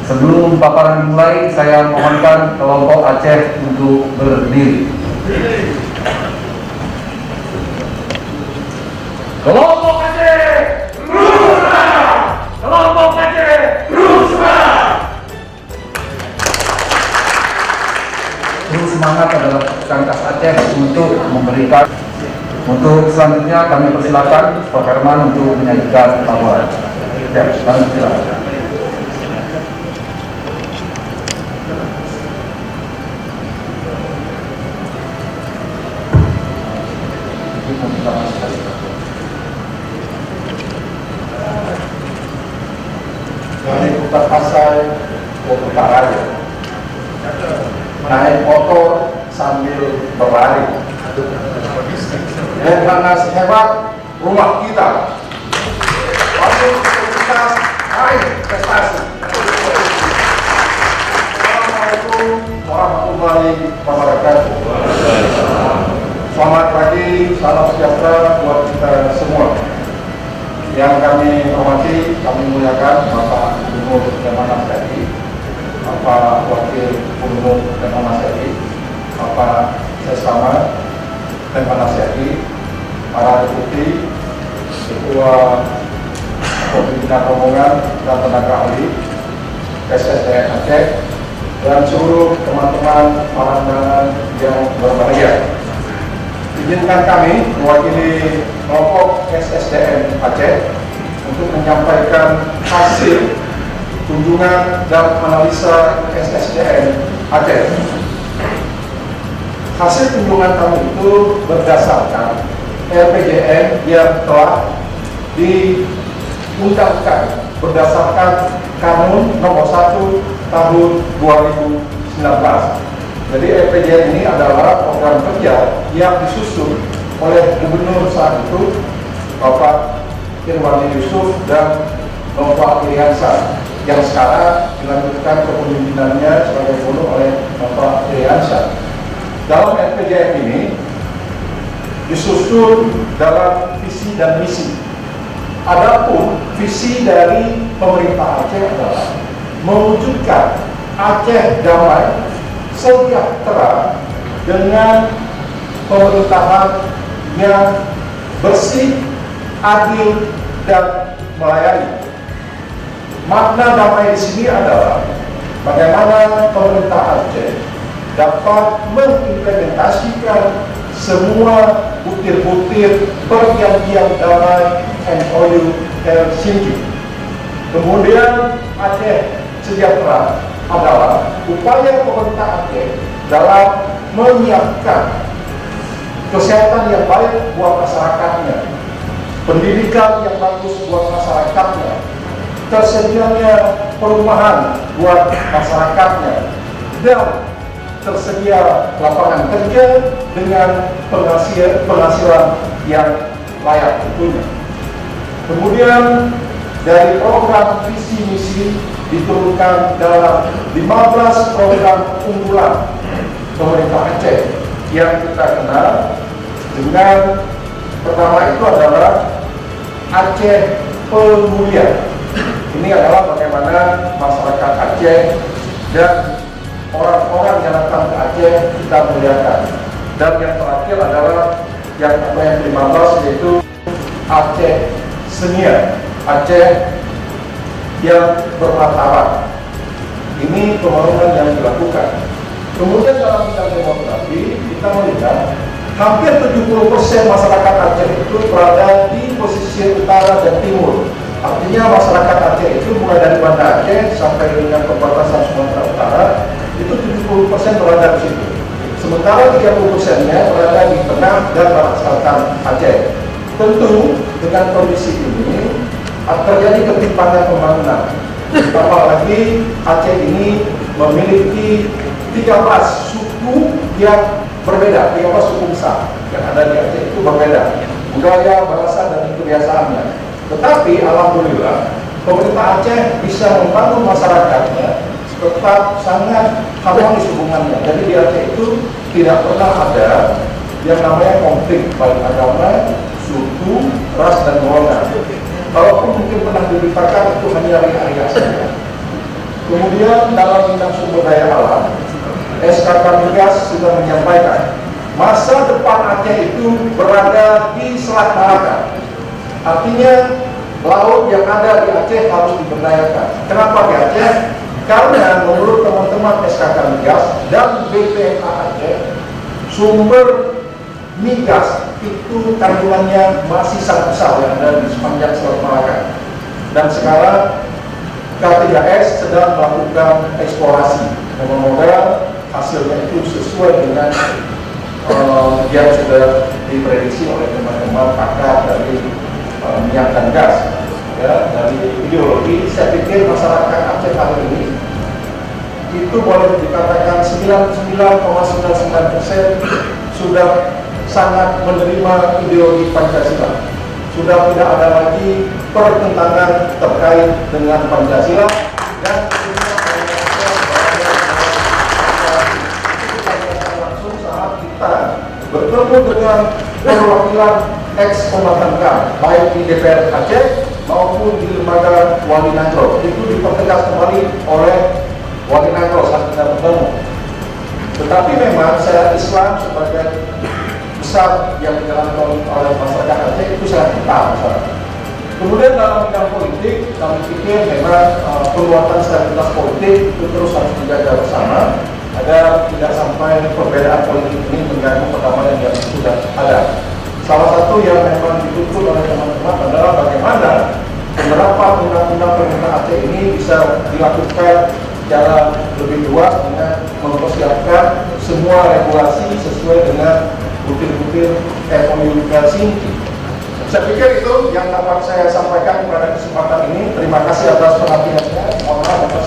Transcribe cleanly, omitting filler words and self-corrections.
Sebelum paparan dimulai, saya mohonkan kelompok Aceh untuk berdiri. Kelompok Aceh, berusaha! Kelompok Aceh, berusaha! Terus semangat adalah Kangkas Aceh untuk memberikan. Untuk selanjutnya kami persilakan Pak Herman untuk menyajikan paparan. Ya, kami silakan. Dari Kota Pasai ke Kota Raya, naik motor sambil berlari. Lemhanas hebat rumah kita. Masuk universitas, naik prestasi. Assalamualaikum warahmatullahi wabarakatuh. Selamat pagi, salam sejahtera buat kita semua. Yang kami hormati, kami muliakan Bapak Gubernur Lemhanas RI, Bapak Wakil Gubernur Lemhanas RI, Bapak Sesama Lemhanas RI, para deputi, ketua pimpinan rombongan dan tenaga ahli SSDN Aceh, dan seluruh teman-teman para undangan yang berbahagia. Izinkan kami mewakili kelompok SSDN Aceh untuk menyampaikan hasil kunjungan dan analisa SSDN Aceh. Hasil kunjungan kami itu berdasarkan RPJM yang telah diundangkan berdasarkan Kanun Nomor 1 Tahun 2019. Jadi RPJM ini adalah program kerja yang disusun oleh Gubernur saat itu Bapak Irwandi Yusuf dan Bapak Iriansyah, yang sekarang dilanjutkan kepemimpinannya sebagai gubernur oleh Bapak Iriansyah. Dalam RPJM ini disusun dalam visi dan misi. Adapun visi dari pemerintah Aceh adalah mewujudkan Aceh damai, sejahtera dengan pemerintahan yang bersih, adil, dan melayani. Makna damai di sini adalah bagaimana pemerintah Aceh dapat mengimplementasikan semua butir-butir perjanjian damai MOU Helsinki. Kemudian Aceh sejahtera adalah upaya pemerintah Aceh dalam menyiapkan kesehatan yang baik buat masyarakatnya, pendidikan yang bagus buat masyarakatnya, tersedianya perumahan buat masyarakatnya, dan tersedia lapangan kerja dengan penghasilan yang layak tentunya. Kemudian dari program visi misi diturunkan dalam 15 program unggulan pemerintah Aceh yang kita kenal dengan pertama itu adalah Aceh Pemulihan. Ini adalah bagaimana masyarakat Aceh dan orang-orang yang datang ke Aceh kita muliakan. Dan yang terakhir adalah yang ke-15 yaitu Aceh Senia, Aceh yang bermartabat. Ini pembangunan yang dilakukan. Kemudian dalam bidang demografi kita melihat hampir 70% masyarakat Aceh itu berada di posisi utara dan timur. Artinya masyarakat Aceh itu mulai dari Banda Aceh sampai dengan perbatasan Sumatera Utara itu 70% berada di situ. Sementara 30%-nya berada di tengah dan barat selatan Aceh. Tentu dengan kondisi ini terjadi ketimpangan pembangunan. Apalagi Aceh ini memiliki 13 suku yang berbeda, 13 suku besar yang ada di Aceh itu berbeda budaya, bahasa, dan kebiasaannya. Tetapi alhamdulillah pemerintah Aceh bisa membangun masyarakatnya tetap sangat harmonis hubungannya. Jadi di Aceh itu tidak pernah ada yang namanya konflik baik agama, suku, ras, dan golongan. Kalaupun mungkin pernah diberitakan itu hanya ria-ria saja. Kemudian Bidang Sumber Daya Alam, SKK Migas sudah menyampaikan masa depan Aceh itu berada di Selat Malaka. Artinya laut yang ada di Aceh harus diberdayakan. Kenapa di Aceh? Karena menurut teman-teman SKK Migas dan BPNA Aceh, sumber migas itu kandungannya masih sangat besar yang ada di sepanjang Selat Malaka. Dan sekarang K3S sedang melakukan eksplorasi. Semoga hasilnya itu sesuai dengan yang sudah diprediksi oleh teman-teman pakar dari minyak dan gas. Ya, dari ideologi, saya pikir masyarakat Aceh hari ini itu boleh dikatakan 99,99% sudah sangat menerima ideologi Pancasila. Sudah tidak ada lagi pertentangan terkait dengan Pancasila dan langsung saat kita bertemu dengan perwakilan ex-kombatan KAM, baik di DPR Aceh maupun di lembaga Wali Nangro, itu dipertegas kembali oleh Wali Nangro saat kita bertemu. Tetapi memang saya Islam sebagai besar yang dijalankan oleh masyarakat Aceh itu sangat kental masyarakat. Kemudian dalam bidang politik, kami pikir memang penguatan stabilitas politik itu terus harus dijaga bersama agar tidak sampai perbedaan politik ini mengganggu perdamaian yang sudah ada. Salah satu yang memang dituntut oleh teman-teman adalah bagaimana penerapan undang-undang pemerintah Aceh ini bisa dilakukan secara lebih luas dengan mempersiapkan semua regulasi sesuai dengan butir-butir MOU Helsinki. Saya pikir itu yang dapat saya sampaikan pada kesempatan ini. Terima kasih atas perhatiannya. Mohon maaf atas